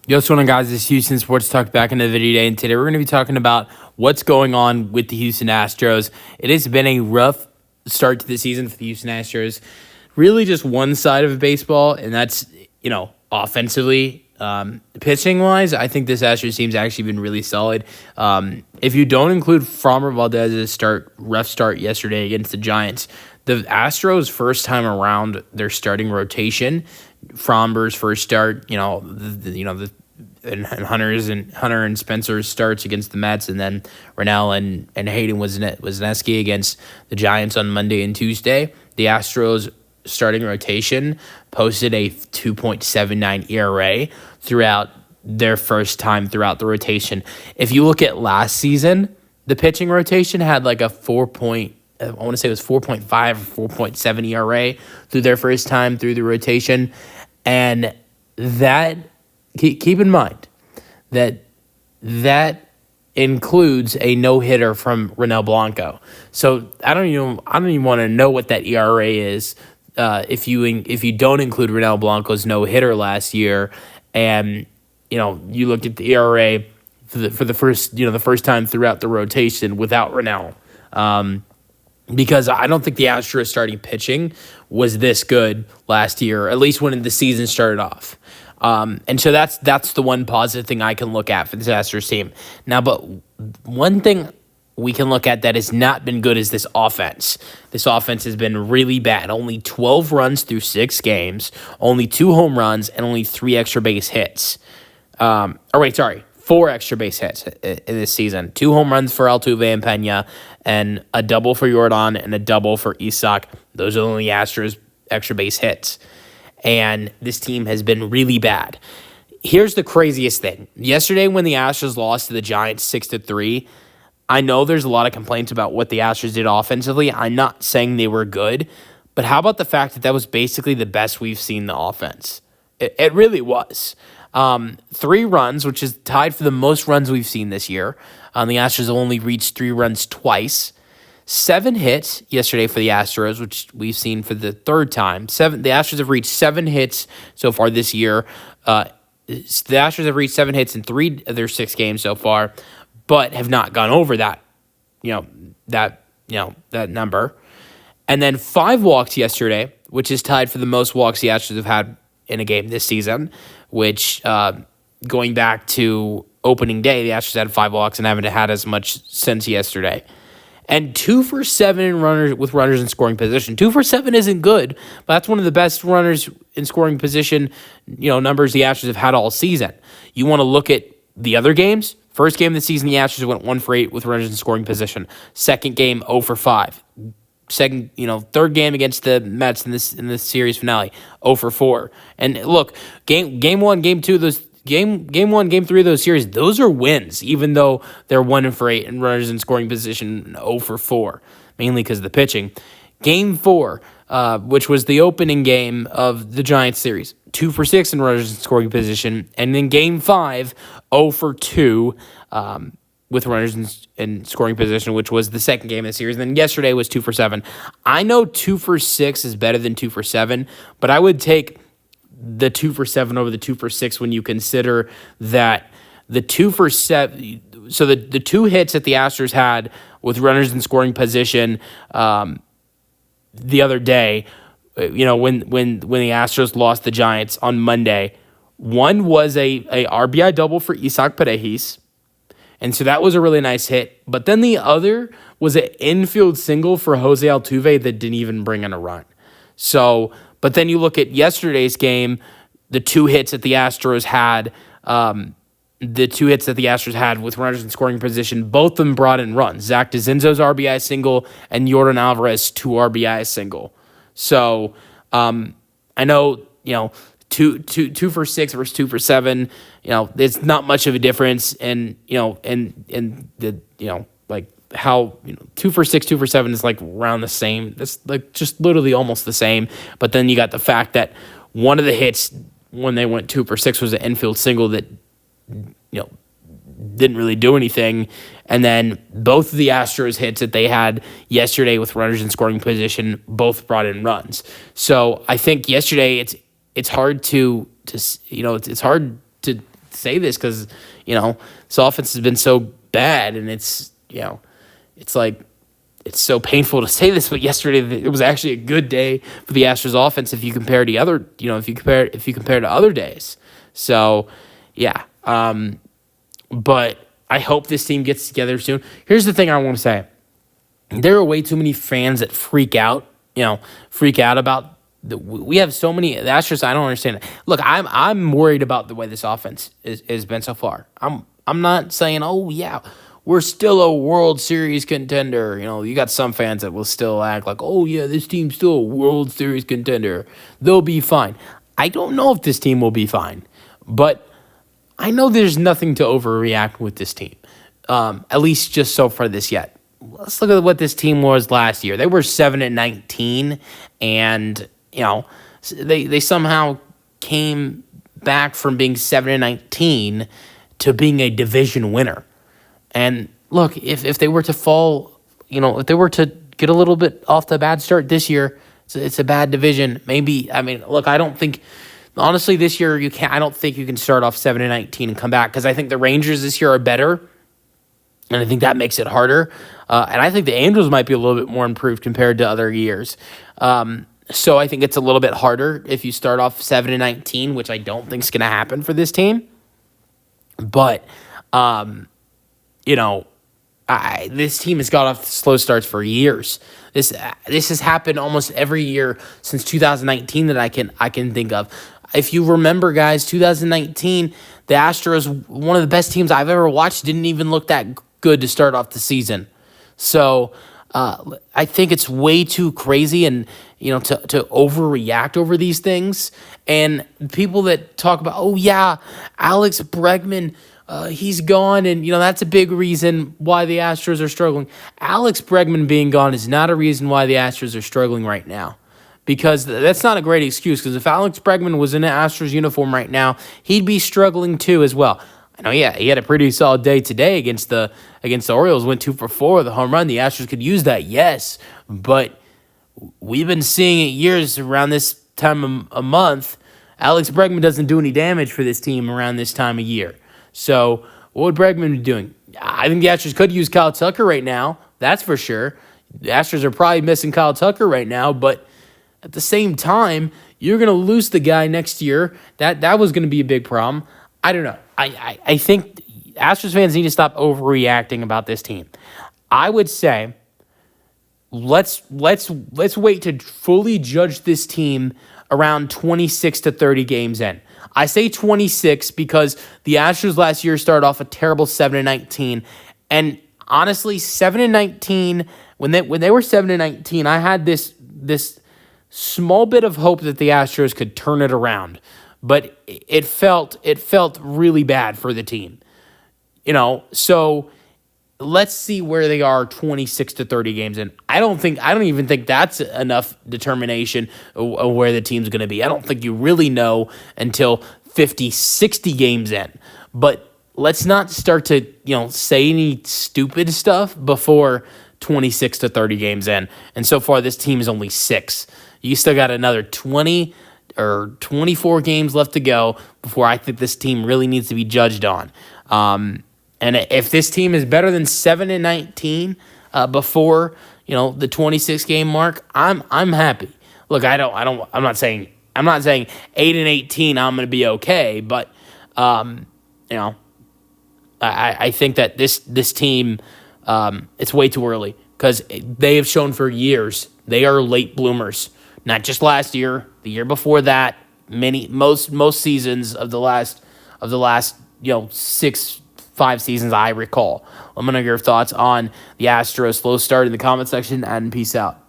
Yo, what's going on, guys? This is Houston Sports Talk back in the video today, and today we're going to be talking about what's going on with the Houston Astros. It has been a rough start to the season for the Houston Astros. Really just one side of baseball, and that's, offensively. Pitching-wise, I think this Astros team's actually been really solid. If you don't include Framber Valdez's rough start yesterday against the Giants, the Astros' first time around their starting rotation, Framber's first start, and Hunter and Spencer's starts against the Mets, and then Rennell and Hayden Wesneski against the Giants on Monday and Tuesday. The Astros starting rotation posted a 2.79 ERA throughout their first time throughout the rotation. If you look at last season, the pitching rotation had like a 4.5 or 4.7 ERA through their first time through the rotation. And that, keep in mind that includes a no-hitter from Rennell Blanco. So I don't even want to know what that ERA is if you don't include Rennell Blanco's no-hitter last year, and you look at the ERA for the first time throughout the rotation without Rennell. Because I don't think the Astros starting pitching was this good last year, at least when the season started off. And so that's the one positive thing I can look at for this Astros team. Now, but one thing we can look at that has not been good is this offense. This offense has been really bad. Only 12 runs through 6 games, only 2 home runs, and only 3 extra base hits. 4 extra base hits in this season. 2 home runs for Altuve and Pena, and a double for Jordan and a double for Isak. Those are the only Astros extra base hits. And this team has been really bad. Here's the craziest thing. Yesterday when the Astros lost to the Giants 6-3, I know there's a lot of complaints about what the Astros did offensively. I'm not saying they were good, but how about the fact that was basically the best we've seen the offense? It really was. 3 runs, which is tied for the most runs we've seen this year. The Astros have only reached 3 runs twice. 7 hits yesterday for the Astros, which we've seen for the third time. The Astros have reached 7 hits so far this year. The Astros have reached 7 hits in 3 of their 6 games so far, but have not gone over that number. And then 5 walks yesterday, which is tied for the most walks the Astros have had in a game this season, which going back to opening day, the Astros had 5 walks and haven't had as much since yesterday. And 2 for 7 with runners in scoring position. 2 for 7 isn't good, but that's one of the best runners in scoring position, numbers the Astros have had all season. You want to look at the other games. First game of the season, the Astros went 1 for 8 with runners in scoring position. Second game, 0 for 5. Third game against the Mets in this series finale, 0 for 4. And look, game 1, game 2, game 1, game 3 of those series, those are wins, even though they're 1 for 8 and runners in scoring position, 0 for 4, mainly because of the pitching. Game 4, which was the opening game of the Giants series, 2 for 6 in runners in scoring position, and then game 5, 0 for 2, with runners in scoring position, which was the second game of the series. And then yesterday was 2 for 7. I know 2 for 6 is better than 2 for 7, but I would take the 2 for 7 over the 2 for 6 when you consider that the 2 for 7, so the 2 hits that the Astros had with runners in scoring position the other day, when the Astros lost the Giants on Monday, one was a RBI double for Isak Paredes, and so that was a really nice hit. But then the other was an infield single for Jose Altuve that didn't even bring in a run. So, but then you look at yesterday's game, the 2 hits that the Astros had, with runners in scoring position, both of them brought in runs. Zach DeZinzo's RBI single and Jordan Alvarez 2 RBI single. So, I know, 2 for 6 versus 2 for 7, it's not much of a difference. And, how 2 for 6, 2 for 7 is like around the same. That's like just literally almost the same. But then you got the fact that one of the hits when they went 2 for 6 was an infield single that didn't really do anything. And then both of the Astros hits that they had yesterday with runners in scoring position both brought in runs. So I think yesterday it's hard to say this because, this offense has been so bad, and it's like, it's so painful to say this, but yesterday it was actually a good day for the Astros offense if you compare to if you compare to other days. So, yeah. But I hope this team gets together soon. Here's the thing I want to say. There are way too many fans that freak out about we have so many. The Astros, I don't understand it. Look, I'm worried about the way this offense has been so far. I'm not saying, oh yeah, we're still a World Series contender. You got some fans that will still act like, oh yeah, this team's still a World Series contender. They'll be fine. I don't know if this team will be fine, but I know there's nothing to overreact with this team, at least just so far this yet. Let's look at what this team was last year. They were 7-19, and they somehow came back from being 7-19 to being a division winner. And look, if they were to fall, if they were to get a little bit off the bad start this year, it's a bad division. Maybe, look, I don't think. Honestly, this year I don't think you can start off 7-19 and come back, because I think the Rangers this year are better, and I think that makes it harder. And I think the Angels might be a little bit more improved compared to other years. So I think it's a little bit harder if you start off 7-19, which I don't think is going to happen for this team. But this team has got off slow starts for years. This has happened almost every year since 2019 that I can think of. If you remember, guys, 2019, the Astros, one of the best teams I've ever watched, didn't even look that good to start off the season. So I think it's way too crazy and to overreact over these things. And people that talk about, oh yeah, Alex Bregman, he's gone, and that's a big reason why the Astros are struggling. Alex Bregman being gone is not a reason why the Astros are struggling right now, because that's not a great excuse. Because if Alex Bregman was in an Astros uniform right now, he'd be struggling too as well. I know, yeah, he had a pretty solid day today against the Orioles. Went 2 for 4 with a home run. The Astros could use that, yes, but we've been seeing it years around this time a month. Alex Bregman doesn't do any damage for this team around this time of year. So what would Bregman be doing? I think the Astros could use Kyle Tucker right now. That's for sure. The Astros are probably missing Kyle Tucker right now, but at the same time, you're going to lose the guy next year. That was going to be a big problem. I don't know. I think Astros fans need to stop overreacting about this team. I would say let's wait to fully judge this team around 26 to 30 games in. I say 26 because the Astros last year started off a terrible 7-19, and honestly, 7-19 when they were 7-19, I had this small bit of hope that the Astros could turn it around, but it felt really bad for the team. So let's see where they are 26 to 30 games in. I don't even think that's enough determination of where the team's going to be. I don't think you really know until 50, 60 games in. But let's not start to, say any stupid stuff before 26 to 30 games in. And so far, this team is only 6. You still got another 20 or 24 games left to go before I think this team really needs to be judged on. And if this team is better than 7-19 before the 26 game mark, I'm happy. Look, I'm not saying 8-18 I'm going to be okay, but I think that this team it's way too early, because they have shown for years they are late bloomers. Not just last year, the year before that, most seasons of the last 5 seasons I recall. Let me know your thoughts on the Astros slow start in the comment section, and peace out.